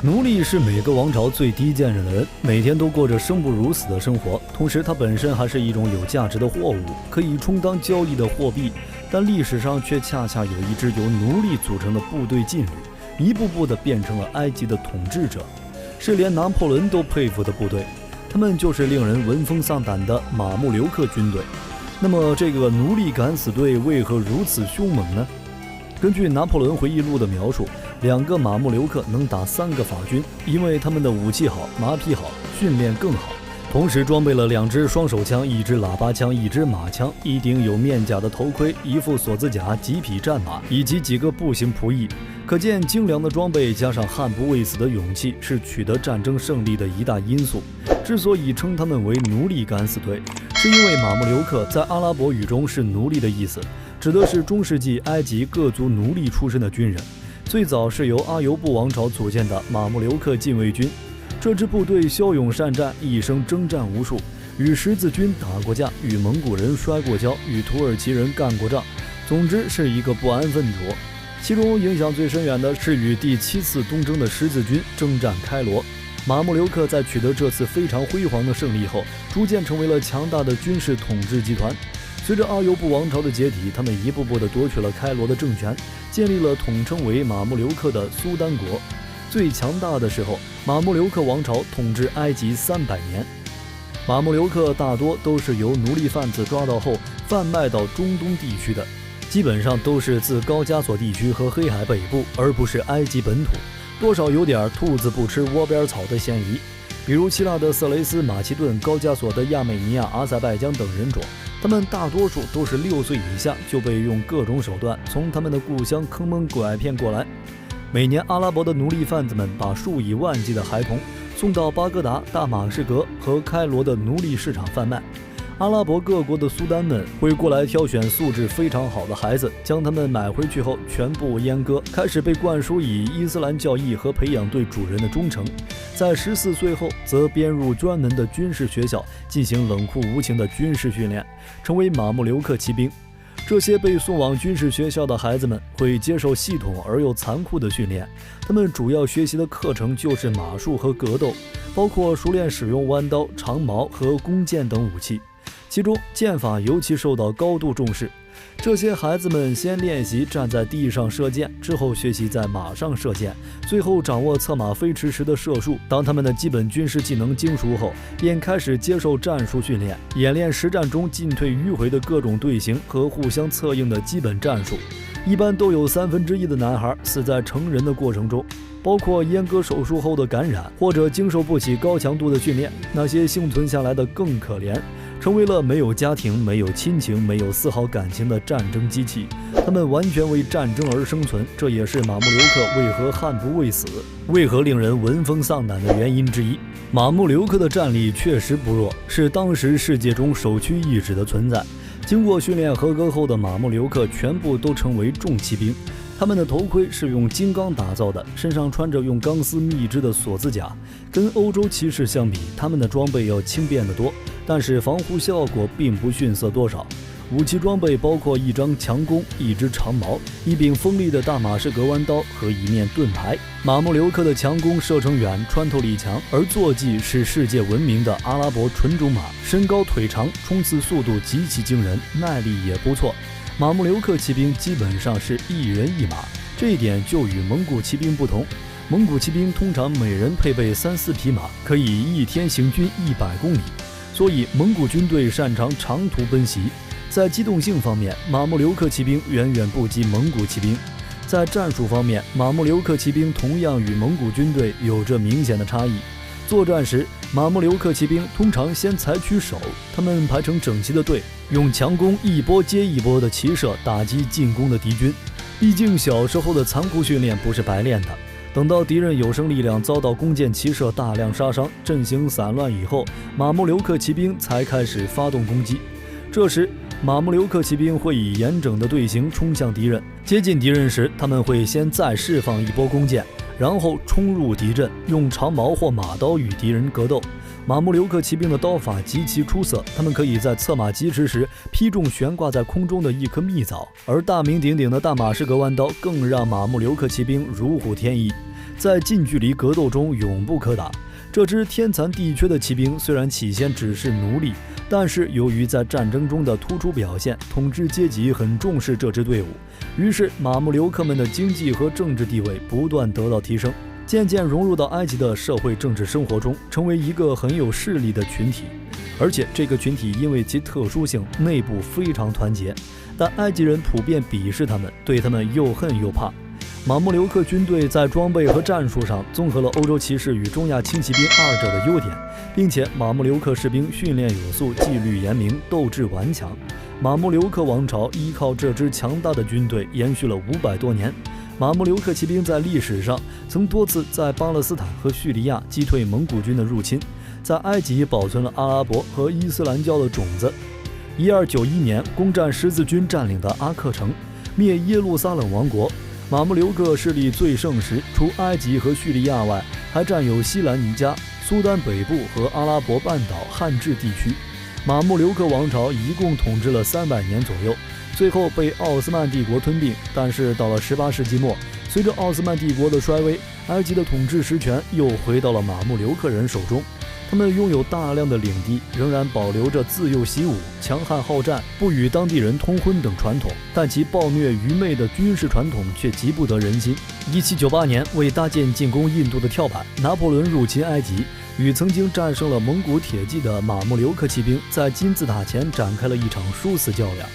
奴隶是每个王朝最低贱的人，每天都过着生不如死的生活。同时，它本身还是一种有价值的货物，可以充当交易的货币。但历史上却恰恰有一支由奴隶组成的部队劲旅，一步步地变成了埃及的统治者，是连拿破仑都佩服的部队。他们就是令人闻风丧胆的马穆留克军队。那么，这个奴隶敢死队为何如此凶猛呢？根据拿破仑回忆录的描述，2个马穆留克能打3个法军，因为他们的武器好、马匹好、训练更好，同时装备了2支双手枪、1支喇叭枪、1支马枪、1顶有面甲的头盔、1副锁子甲、几匹战马以及几个步行仆役。可见精良的装备加上悍不畏死的勇气是取得战争胜利的一大因素。之所以称他们为奴隶敢死队，是因为马穆留克在阿拉伯语中是奴隶的意思，指的是中世纪埃及各族奴隶出身的军人。最早是由阿尤布王朝组建的马穆留克禁卫军，这支部队骁勇善战，一生征战无数，与十字军打过架，与蒙古人摔过跤，与土耳其人干过仗，总之是一个不安分子。其中影响最深远的是与第7次东征的十字军征战开罗。马穆留克在取得这次非常辉煌的胜利后，逐渐成为了强大的军事统治集团。随着阿尤布王朝的解体，他们一步步地夺取了开罗的政权，建立了统称为马穆留克的苏丹国。最强大的时候，马穆留克王朝统治埃及300年。马穆留克大多都是由奴隶贩子抓到后贩卖到中东地区的，基本上都是自高加索地区和黑海北部，而不是埃及本土，多少有点兔子不吃窝边草的嫌疑。比如希腊的色雷斯、马其顿、高加索的亚美尼亚、阿塞拜疆等人种，他们大多数都是6岁以下就被用各种手段从他们的故乡坑蒙拐骗过来。每年阿拉伯的奴隶贩子们把数以万计的孩童送到巴格达、大马士革和开罗的奴隶市场贩卖。阿拉伯各国的苏丹们会过来挑选素质非常好的孩子，将他们买回去后全部阉割，开始被灌输以伊斯兰教义和培养对主人的忠诚。在14岁后，则编入专门的军事学校，进行冷酷无情的军事训练，成为马穆留克骑兵。这些被送往军事学校的孩子们会接受系统而又残酷的训练，他们主要学习的课程就是马术和格斗，包括熟练使用弯刀、长矛和弓箭等武器。其中剑法尤其受到高度重视，这些孩子们先练习站在地上射箭，之后学习在马上射箭，最后掌握策马飞驰时的射术。当他们的基本军事技能精熟后，便开始接受战术训练，演练实战中进退迂回的各种队形和互相策应的基本战术。一般都有1/3的男孩死在成人的过程中，包括阉割手术后的感染，或者经受不起高强度的训练。那些幸存下来的更可怜，成为了没有家庭、没有亲情、没有丝毫感情的战争机器。他们完全为战争而生存，这也是马穆留克为何悍不畏死、为何令人闻风丧胆的原因之一。马穆留克的战力确实不弱，是当时世界中首屈一指的存在。经过训练合格后的马穆留克全部都成为重骑兵，他们的头盔是用金刚打造的，身上穿着用钢丝密制的锁子甲。跟欧洲骑士相比，他们的装备要轻便得多，但是防护效果并不逊色多少。武器装备包括1张强弓、1支长矛、1柄锋利的大马士革弯刀和1面盾牌。马穆留克的强弓射程远，穿透力强，而坐骑是世界闻名的阿拉伯纯种马，身高腿长，冲刺速度极其惊人，耐力也不错。马穆留克骑兵基本上是1人1马，这一点就与蒙古骑兵不同。蒙古骑兵通常每人配备3-4匹马，可以一天行军100公里，所以蒙古军队擅长长途奔袭。在机动性方面，马穆留克骑兵远远不及蒙古骑兵。在战术方面，马穆留克骑兵同样与蒙古军队有着明显的差异。作战时，马穆留克骑兵通常先采取守，他们排成整齐的队，用强弓一波接一波的齐射打击进攻的敌军。毕竟小时候的残酷训练不是白练的，等到敌人有生力量遭到弓箭齐射大量杀伤，阵型散乱以后，马穆留克骑兵才开始发动攻击。这时马穆留克骑兵会以严整的队形冲向敌人，接近敌人时，他们会先再释放一波弓箭，然后冲入敌阵，用长矛或马刀与敌人格斗。马穆留克骑兵的刀法极其出色，他们可以在策马疾驰时劈中悬挂在空中的一颗蜜枣，而大名鼎鼎的大马士革弯刀更让马穆留克骑兵如虎添翼。在近距离格斗中永不可打。这支天残地缺的骑兵虽然起先只是奴隶，但是由于在战争中的突出表现，统治阶级很重视这支队伍，于是马穆留克们的经济和政治地位不断得到提升，渐渐融入到埃及的社会政治生活中，成为一个很有势力的群体。而且这个群体因为其特殊性，内部非常团结，但埃及人普遍鄙视他们，对他们又恨又怕。马穆留克军队在装备和战术上综合了欧洲骑士与中亚轻骑兵二者的优点，并且马穆留克士兵训练有素，纪律严明，斗志顽强。马穆留克王朝依靠这支强大的军队延续了500多年。马穆留克骑兵在历史上曾多次在巴勒斯坦和叙利亚击退蒙古军的入侵，在埃及保存了阿拉伯和伊斯兰教的种子。1291年攻占十字军占领的阿克城，灭耶路撒冷王国。马穆留克势力最盛时，除埃及和叙利亚外，还占有西兰尼加、苏丹北部和阿拉伯半岛汉志地区。马穆留克王朝一共统治了300年左右，最后被奥斯曼帝国吞并。但是到了18世纪末，随着奥斯曼帝国的衰微，埃及的统治实权又回到了马穆留克人手中。他们拥有大量的领地，仍然保留着自幼习武、强悍好战、不与当地人通婚等传统，但其暴虐愚昧的军事传统却极不得人心。1798年，为搭建进攻印度的跳板，拿破仑入侵埃及，与曾经战胜了蒙古铁骑的马穆留克骑兵在金字塔前展开了一场殊死较量。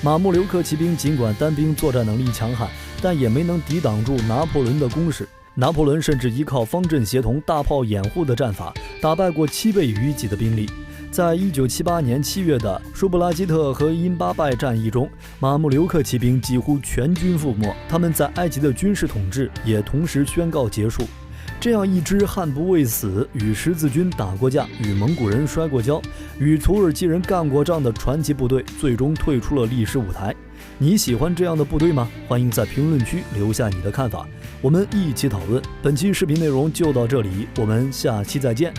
马穆留克骑兵尽管单兵作战能力强悍，但也没能抵挡住拿破仑的攻势。拿破仑甚至依靠方阵协同、大炮掩护的战法，打败过7倍于己的兵力。在1978年7月的舒布拉基特和因巴拜战役中，马穆留克骑兵几乎全军覆没，他们在埃及的军事统治也同时宣告结束。这样一支悍不畏死、与十字军打过架、与蒙古人摔过跤、与土耳其人干过仗的传奇部队，最终退出了历史舞台。你喜欢这样的部队吗？欢迎在评论区留下你的看法，我们一起讨论。本期视频内容就到这里，我们下期再见。